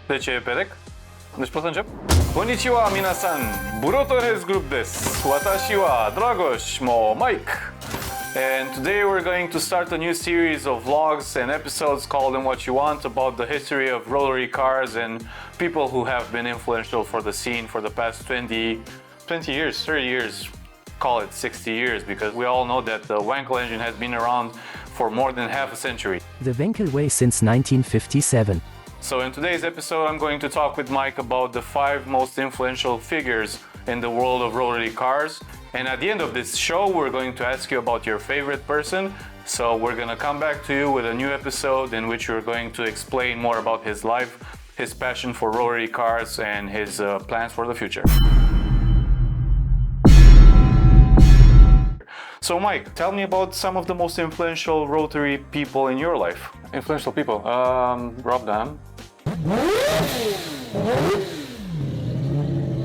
Deci perek? Deci pot să încep? Konnichiwa minasan, Brotorheads group desu. Watashi wa Dragosh mo Mike. And today we're going to start a new series of vlogs and episodes called And What You Want about the history of rotary cars and people who have been influential for the scene for the past 20 years, 30 years, call it 60 years, because we all know that the Wankel engine has been around for more than half a century. The Wankel way since 1957. So in today's episode, I'm going to talk with Mike about the 5 most influential figures in the world of rotary cars. And at the end of this show, we're going to ask you about your favorite person. So we're going to come back to you with a new episode in which we're going to explain more about his life, his passion for rotary cars, and his plans for the future. So Mike, tell me about some of the most influential rotary people in your life. Influential people. Rob Dahm.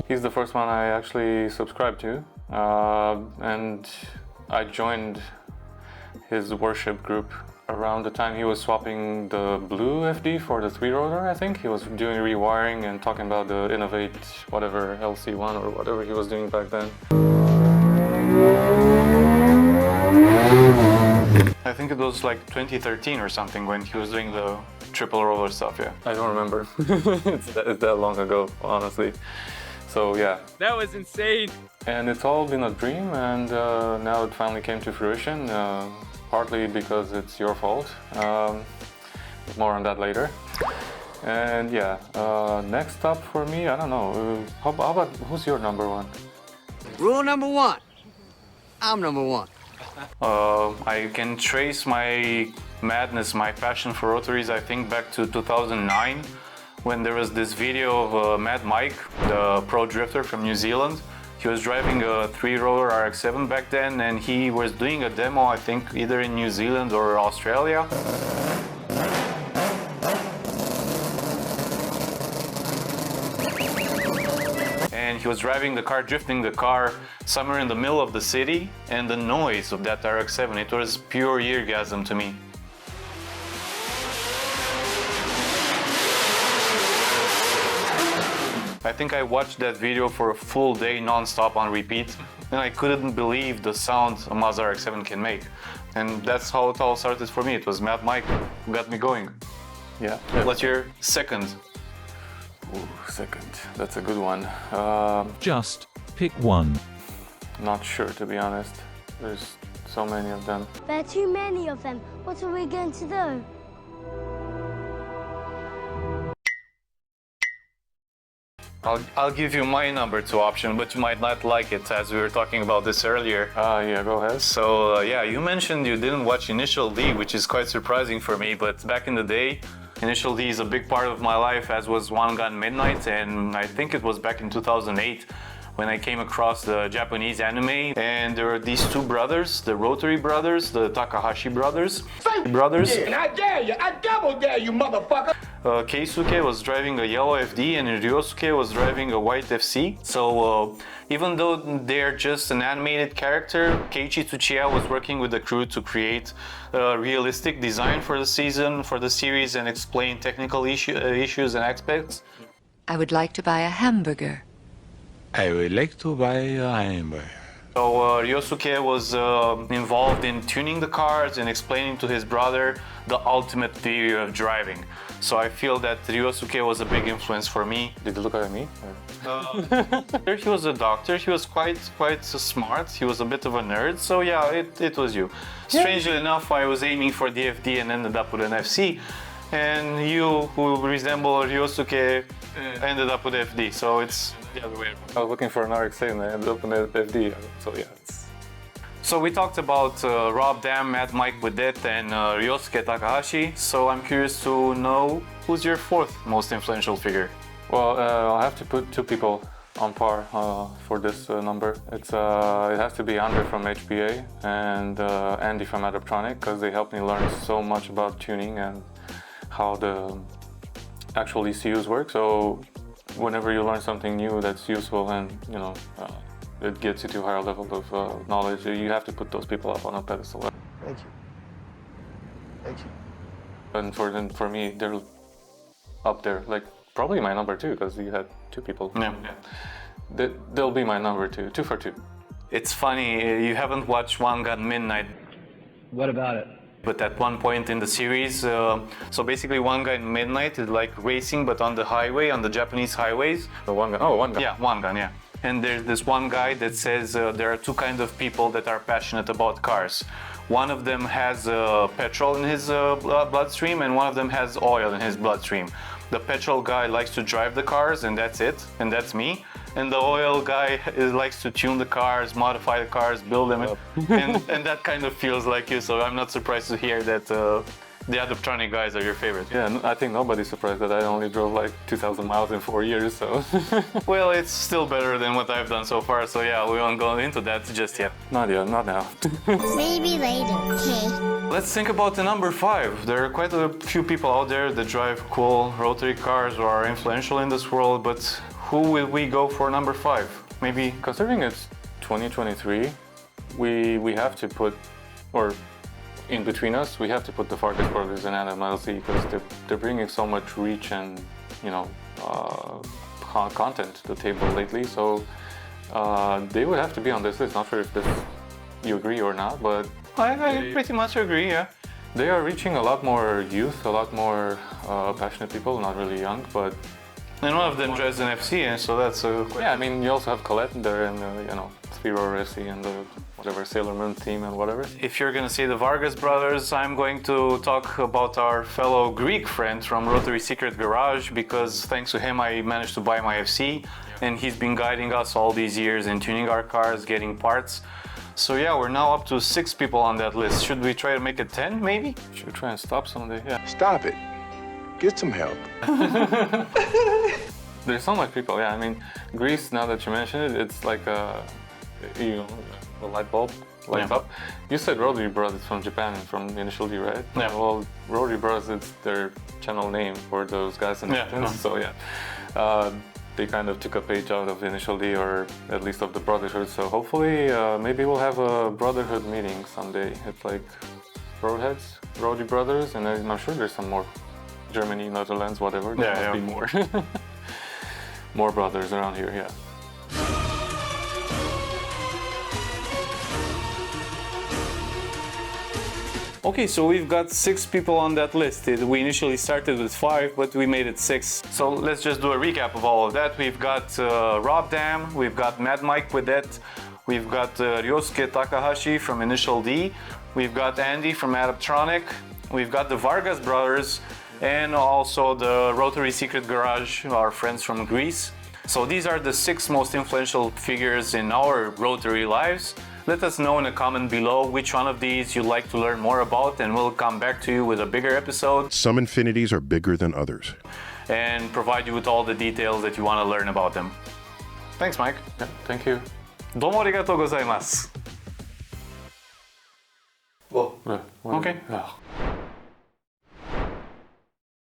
He's the first one I actually subscribed to, and I joined his worship group around the time he was swapping the blue FD for the 3-rotor, I think. He was doing rewiring and talking about the Innovate whatever LC1 or whatever he was doing back then. I think it was like 2013 or something when he was doing the triple roller stuff, yeah. I don't remember. it's that long ago, honestly. So yeah. That was insane. And it's all been a dream, and now it finally came to fruition, partly because it's your fault. More on that later. And yeah, next up for me, I don't know, how about who's your number one? Rule number 1, I'm number 1. I can trace my madness, my passion for rotaries, I think back to 2009 when there was this video of Mad Mike, the pro drifter from New Zealand. He was driving a 3-rotor RX-7 back then, and he was doing a demo, I think either in New Zealand or Australia. And he was driving the car, drifting the car somewhere in the middle of the city, and the noise of that RX-7, it was pure eargasm to me. I think I watched that video for a full day non-stop on repeat, and I couldn't believe the sound a Mazda RX-7 can make. And that's how it all started for me. It was Mad Mike who got me going. Yeah. What's your second? Ooh, second. That's a good one. Just pick one. Not sure, to be honest. There's so many of them. There are too many of them. What are we going to do? I'll give you my number 2 option, but you might not like it, as we were talking about this earlier. Yeah, go ahead. So yeah, you mentioned you didn't watch Initial D, which is quite surprising for me, but back in the day, Initial D is a big part of my life, as was One Gun Midnight, and I think it was back in 2008 when I came across the Japanese anime, and there were these 2 brothers, the Rotary brothers, the Takahashi brothers. Yeah, and I dare you, I double dare you, motherfucker! Keisuke was driving a yellow FD and Ryosuke was driving a white FC. So even though they're just an animated character, Keiichi Tsuchiya was working with the crew to create a realistic design for the season, for the series, and explain technical issues and aspects. I would like to buy a hamburger. I would like to buy a hamburger. So Ryosuke was involved in tuning the cars and explaining to his brother the ultimate theory of driving. So I feel that Ryosuke was a big influence for me. Did you look at me? He was a doctor, he was quite smart, he was a bit of a nerd, so yeah, it was you. Strangely enough, I was aiming for the FD and ended up with an FC, and you, who resemble Ryosuke, ended up with FD, so it's the other way around. I was looking for an RX-8 and I ended up in FD, so yeah. So we talked about Rob Dahm, Mad Mike Budet, and Ryosuke Takahashi, so I'm curious to know who's your 4th most influential figure? Well, I'll have to put 2 people on par for this number. It has to be Andre from HPA and Andy from Adaptronic, because they helped me learn so much about tuning and how the actual ECUs work. So whenever you learn something new that's useful and it gets you to a higher level of knowledge, you have to put those people up on a pedestal. Thank you. Thank you. And for me, they're up there, like probably my number 2 because you had 2 people. Yeah. They'll be my number 2. 2 for 2. It's funny, you haven't watched One Gun Midnight. What about it? But at one point in the series, so basically One Gun Midnight is like racing, but on the highway, on the Japanese highways. The One Gun. Oh, One Gun. Yeah, One Gun, yeah. And there's this one guy that says there are 2 kinds of people that are passionate about cars. One of them has petrol in his bloodstream, and one of them has oil in his bloodstream. The petrol guy likes to drive the cars, and that's it, and that's me. And the oil guy likes to tune the cars, modify the cars, build them, and that kind of feels like you. So I'm not surprised to hear that the Adaptronic guys are your favorite. Yeah, I think nobody's surprised that I only drove like 2,000 miles in 4 years, so... Well, it's still better than what I've done so far, so yeah, we won't go into that just yet. Not yet, not now. Maybe later, okay? Let's think about the number 5. There are quite a few people out there that drive cool rotary cars or are influential in this world, but who will we go for number 5? Maybe... Considering it's 2023, we have to put, or in between us, we have to put the Vargas brothers and Adam LZ because they're bringing so much reach and, you know, content to the table lately. So they would have to be on this list. Not sure if you agree or not, but I pretty much agree, yeah. They are reaching a lot more youth, a lot more passionate people, not really young, but... And one of them drives an FC, and so that's yeah, I mean, you also have Colette there and, you know, Spiro FC and the whatever Sailor Moon team and whatever. If you're gonna say the Vargas brothers, I'm going to talk about our fellow Greek friend from Rotary Secret Garage, because thanks to him I managed to buy my FC, and he's been guiding us all these years in tuning our cars, getting parts. So yeah, we're now up to 6 people on that list. Should we try to make it 10, maybe? Should try and stop someday, yeah. Stop it. Get some help. There's so much people, yeah. I mean, Greece, now that you mention it, it's like a light bulb lights up. You said Rotary Brothers from Japan and from Initial D, right? Yeah. Well, Rotary Brothers, it's their channel name for those guys in Japan. So yeah, they kind of took a page out of Initial D, or at least of the Brotherhood. So hopefully, maybe we'll have a Brotherhood meeting someday. It's like Brotorheads, Rotary Brothers, and I'm sure there's some more. Germany, Netherlands, whatever. There must be more. More brothers around here, yeah. Okay, so we've got 6 people on that list. We initially started with 5, but we made it 6. So let's just do a recap of all of that. We've got Rob Dahm, we've got Mad Mike Widette, we've got Ryosuke Takahashi from Initial D, we've got Andy from Adaptronic, we've got the Vargas brothers, and also the Rotary Secret Garage, our friends from Greece. So these are the 6 most influential figures in our Rotary lives. Let us know in a comment below which one of these you'd like to learn more about, and we'll come back to you with a bigger episode. Some infinities are bigger than others. And provide you with all the details that you want to learn about them. Thanks, Mike. Yeah, thank you. Domo arigatou gozaimasu. Well, okay. Yeah.